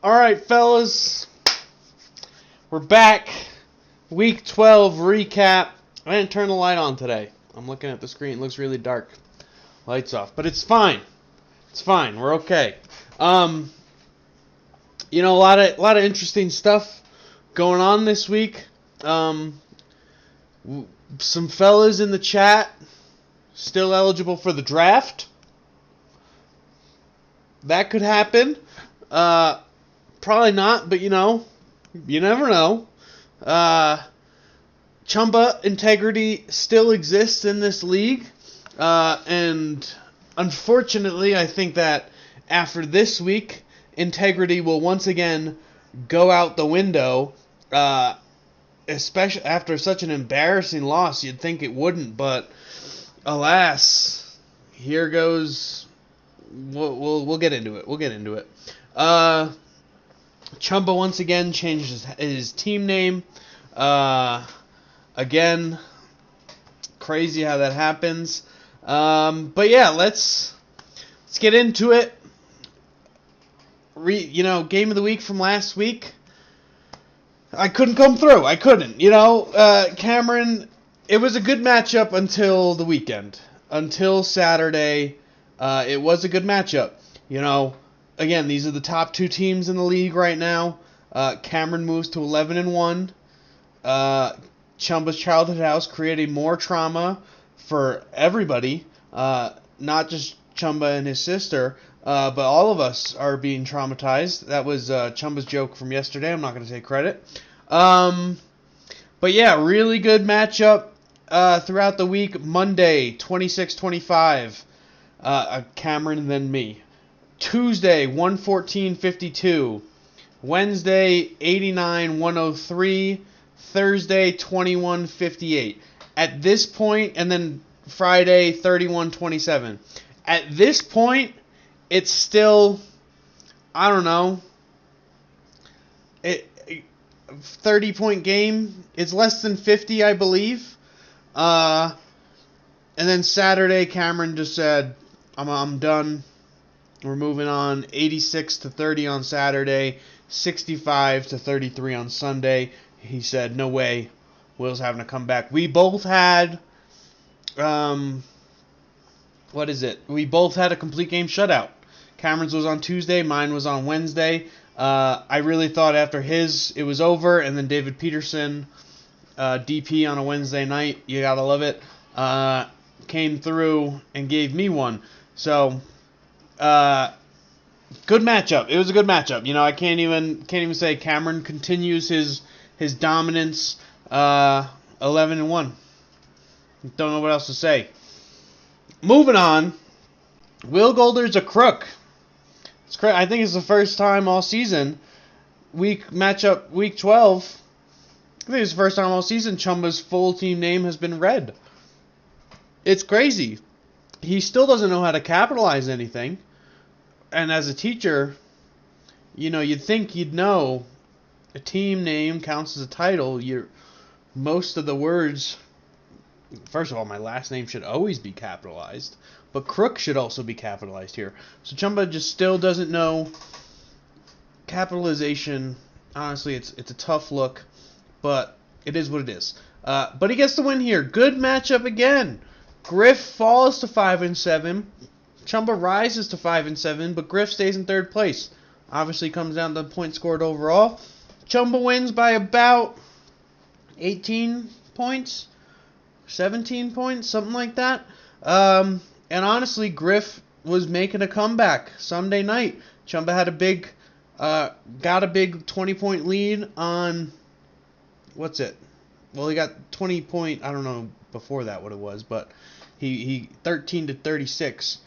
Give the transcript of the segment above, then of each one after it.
All right, fellas, we're back. Week 12 recap. I didn't turn the light on today. I'm looking at the screen. It looks really dark. Lights off, but it's fine. It's fine. We're okay. Um, a lot of interesting stuff going on this week. Um, some fellas in the chat still eligible for the draft. That could happen. Probably not, but you never know. Chumba integrity still exists in this league, and unfortunately, I think that after this week, integrity will once again go out the window. Especially after such an embarrassing loss, you'd think it wouldn't, but alas, here goes. We'll get into it. We'll get into it. Chumba once again changed his team name. Again, crazy how that happens. But yeah, let's get into it. Game of the week from last week. I couldn't come through. I couldn't. Cameron. It was a good matchup until the weekend. Until Saturday, it was a good matchup. Again, these are the top two teams in the league right now. Cameron moves to 11-1. Chumba's childhood house created more trauma for everybody, not just Chumba and his sister, but all of us are being traumatized. That was Chumba's joke from yesterday. I'm not going to take credit. But yeah, really good matchup throughout the week. Monday, 26-25, Cameron then me. Tuesday, 114-52. Wednesday, 89-103. Thursday, 21-58. At this point, and then Friday, 31-27. At this point, it's still, I don't know, 30-point game. It's less than 50, I believe. And then Saturday, Cameron just said, I'm done. We're moving on. 86-30 on Saturday, 65-33 on Sunday. He said, no way, Will's having to come back. We both had, we both had a complete game shutout. Cameron's was on Tuesday, mine was on Wednesday. I really thought after his, it was over, and then David Peterson, DP on a Wednesday night, you gotta love it, came through and gave me one. So, good matchup. It was a good matchup. I can't even say Cameron continues his dominance. 11-1. Don't know what else to say. Moving on. Will Golder's a crook. I think it's the first time all season. Week 12. I think it's the first time all season Chumba's full team name has been read. It's crazy. He still doesn't know how to capitalize anything. And as a teacher, you'd think you'd know a team name counts as a title. Most of the words, first of all, my last name should always be capitalized, but crook should also be capitalized here. So Chumba just still doesn't know capitalization. Honestly, it's a tough look, but it is what it is. But he gets the win here. Good matchup again. Griff falls to 5-7. Chumba rises to 5-7, but Griff stays in third place. Obviously comes down to the points scored overall. Chumba wins by about 18 points, 17 points, something like that. And honestly, Griff was making a comeback Sunday night. Chumba had got a big 20-point lead on, what's it? Well, he got 20-point, I don't know before that what it was, but he 13-36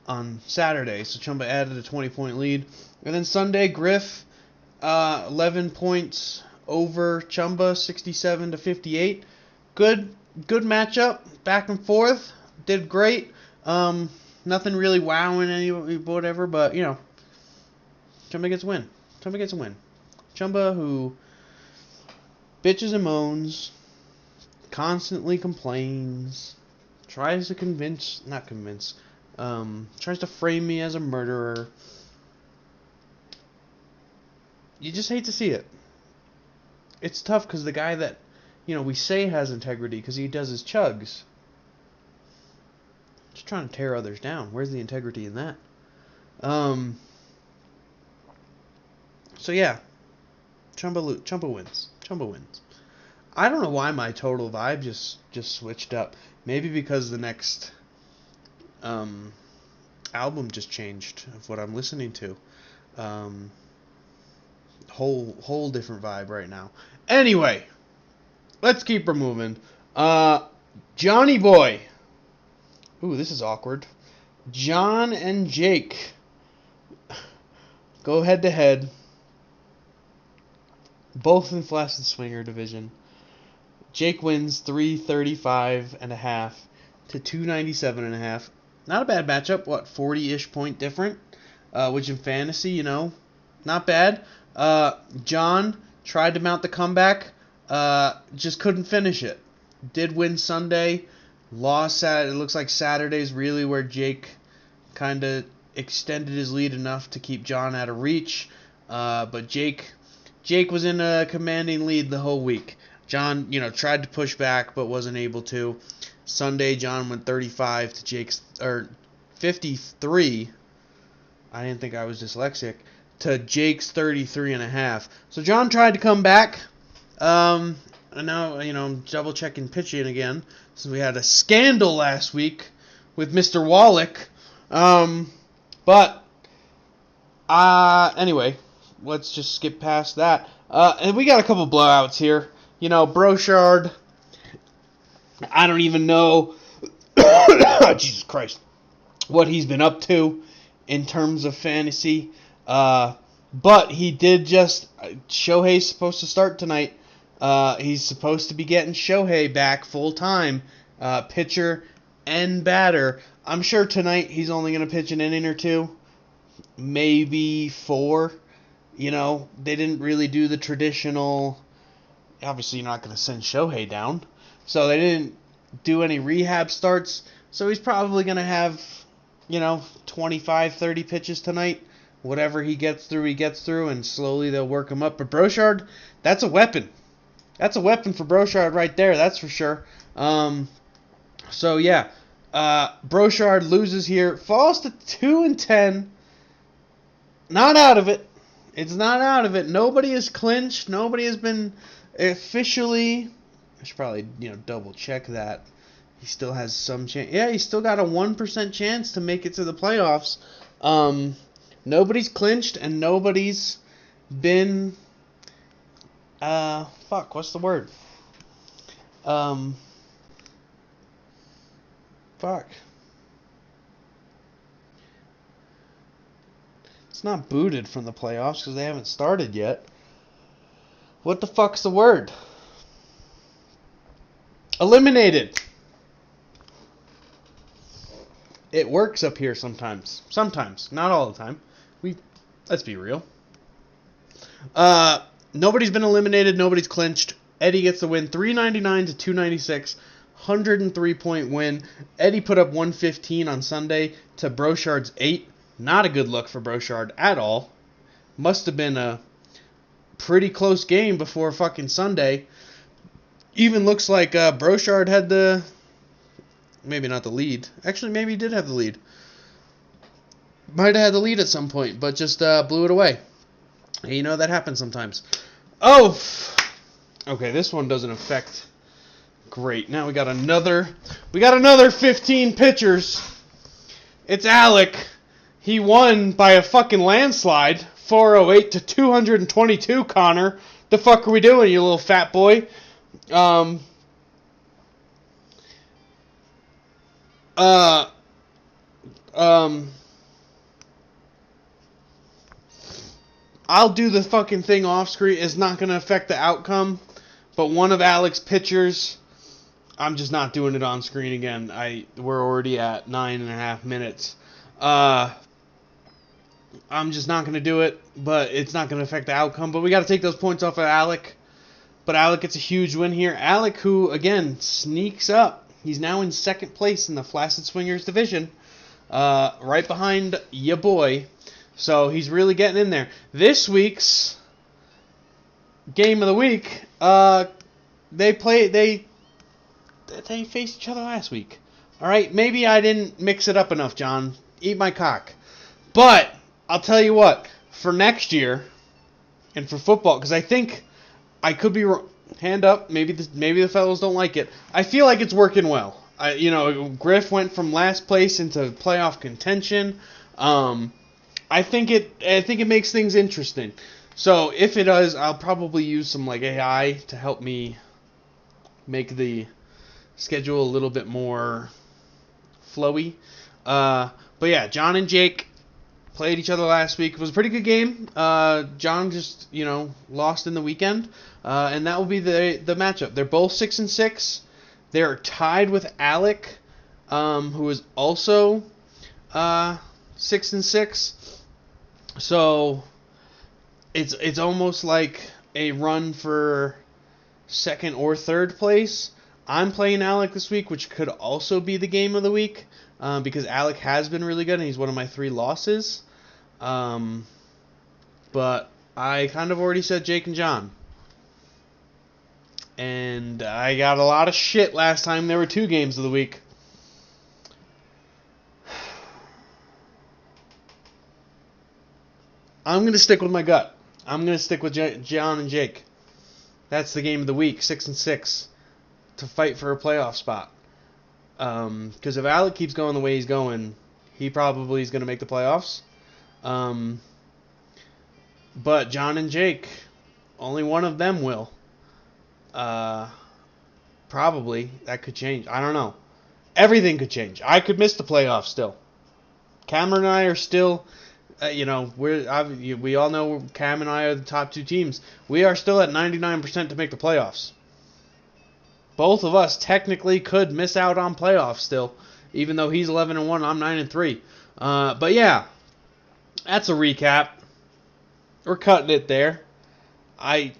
on Saturday. So Chumba added a 20-point lead. And then Sunday, Griff, 11 points over Chumba, 67-58. Good matchup, back and forth. Did great. Nothing really wowing any whatever, but Chumba gets a win. Chumba, who bitches and moans, constantly complains, tries to tries to frame me as a murderer. you just hate to see it. It's tough because the guy that, we say has integrity because he does his chugs. Just trying to tear others down. Where's the integrity in that? So yeah, Chumba wins. Chumba wins. I don't know why my total vibe just switched up. Maybe because the next album just changed of what I'm listening to. Whole different vibe right now. Anyway, let's keep her moving. Johnny Boy. Ooh, this is awkward. John and Jake go head to head. Both in Flaccid Swinger division. Jake wins 335.5 to 297.5. Not a bad matchup. What, 40-ish point different? Which in fantasy, not bad. John tried to mount the comeback. Just couldn't finish it. Did win Sunday. Lost Saturday. It looks like Saturday's really where Jake kind of extended his lead enough to keep John out of reach. But Jake was in a commanding lead the whole week. John, tried to push back but wasn't able to. Sunday, John went 35 to Jake's, or 53. I didn't think I was dyslexic. To Jake's 33.5. So John tried to come back. And now, I'm double checking pitching again since we had a scandal last week with Mr. Wallach. But anyway, let's just skip past that. And we got a couple blowouts here. Brochard, I don't even know, Jesus Christ, what he's been up to in terms of fantasy. But he did just, Shohei's supposed to start tonight. He's supposed to be getting Shohei back full time, pitcher and batter. I'm sure tonight he's only going to pitch an inning or two, maybe 4. They didn't really do the traditional. Obviously, you're not going to send Shohei down. So they didn't do any rehab starts. So he's probably going to have, 25, 30 pitches tonight. Whatever he gets through, and slowly they'll work him up. But Brochard, that's a weapon. That's a weapon for Brochard right there, that's for sure. So, yeah. Brochard loses here. Falls to 2-10. Not out of it. It's not out of it. Nobody has clinched. Nobody has been officially. I should probably, double check that. He still has some chance. Yeah, he's still got a 1% chance to make it to the playoffs. Nobody's clinched and nobody's been. What's the word? It's not booted from the playoffs because they haven't started yet. What the fuck's the word? Eliminated. It works up here sometimes. Sometimes. Not all the time. Let's be real. Nobody's been eliminated. Nobody's clinched. Eddie gets the win. 399 to 296. 103-point win. Eddie put up 115 on Sunday to Brochard's 8. Not a good look for Brochard at all. Must have been a pretty close game before fucking Sunday. Even looks like Brochard had the. Maybe not the lead. Actually, maybe he did have the lead. Might have had the lead at some point, but just blew it away. That happens sometimes. Oh! Okay, this one doesn't affect. Great. Now we got another 15 pitchers. It's Alec. He won by a fucking landslide. 408 to 222, Connor. The fuck are we doing, you little fat boy? I'll do the fucking thing off screen. It's not going to affect the outcome. But one of Alec's pitchers, I'm just not doing it on screen again. We're already at 9.5 minutes. I'm just not going to do it, but it's not going to affect the outcome. But we got to take those points off of Alec. But Alec gets a huge win here. Alec, who, again, sneaks up. He's now in second place in the Flaccid Swingers division. Right behind ya boy. So he's really getting in there. This week's game of the week. They faced each other last week. All right, maybe I didn't mix it up enough, John. Eat my cock. But I'll tell you what, for next year and for football, because I think I could be wrong. Hand up. Maybe the fellows don't like it. I feel like it's working well. Griff went from last place into playoff contention. I think it makes things interesting. So if it does, I'll probably use some like AI to help me make the schedule a little bit more flowy. But yeah, John and Jake played each other last week. It was a pretty good game. John just lost in the weekend, and that will be the matchup. They're both 6-6. They're tied with Alec, who is also 6-6. So it's almost like a run for second or third place. I'm playing Alec this week, which could also be the game of the week, because Alec has been really good, and he's one of my 3 losses. But I kind of already said Jake and John. And I got a lot of shit last time there were 2 games of the week. I'm going to stick with my gut. I'm going to stick with John and Jake. That's the game of the week, 6-6, to fight for a playoff spot. Because if Alec keeps going the way he's going, he probably is going to make the playoffs. But John and Jake, only one of them will. Probably. That could change. I don't know. Everything could change. I could miss the playoffs still. Cameron and I are still, we all know Cam and I are the top 2 teams. We are still at 99% to make the playoffs. Both of us technically could miss out on playoffs still, even though he's 11-1, I'm 9-3. But yeah, that's a recap. We're cutting it there. I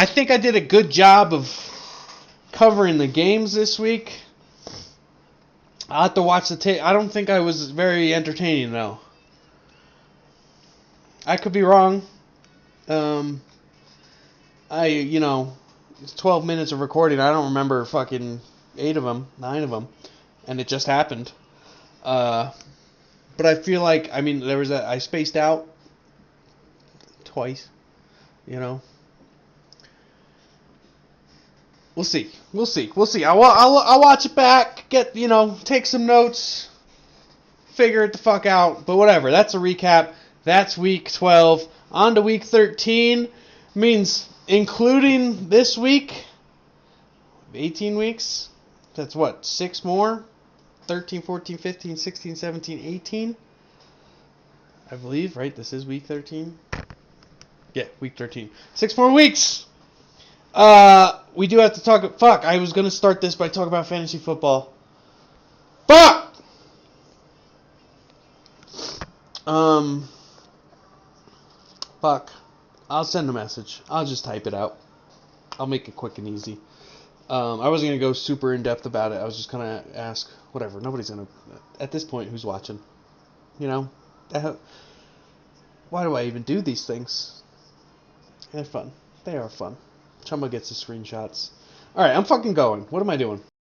think I did a good job of covering the games this week. I'll have to watch the tape. I don't think I was very entertaining, though. I could be wrong. It's 12 minutes of recording. I don't remember fucking 8 of them, 9 of them, and it just happened. But I feel like, I spaced out twice, We'll see. I'll watch it back, take some notes, figure it the fuck out. But whatever, that's a recap. That's week 12. On to week 13. Means including this week, 18 weeks. That's what, 6 more? 13, 14, 15, 16, 17, 18. I believe, right? This is week 13. Yeah, week 13. 6 more weeks. We do have to talk. Fuck, I was gonna start this by talking about fantasy football. Fuck! Fuck. I'll send a message. I'll just type it out. I'll make it quick and easy. I wasn't gonna go super in depth about it. I was just gonna ask, whatever. Nobody's gonna, at this point, who's watching? Why do I even do these things? They're fun. They are fun. Chumba gets the screenshots. Alright, I'm fucking going. What am I doing?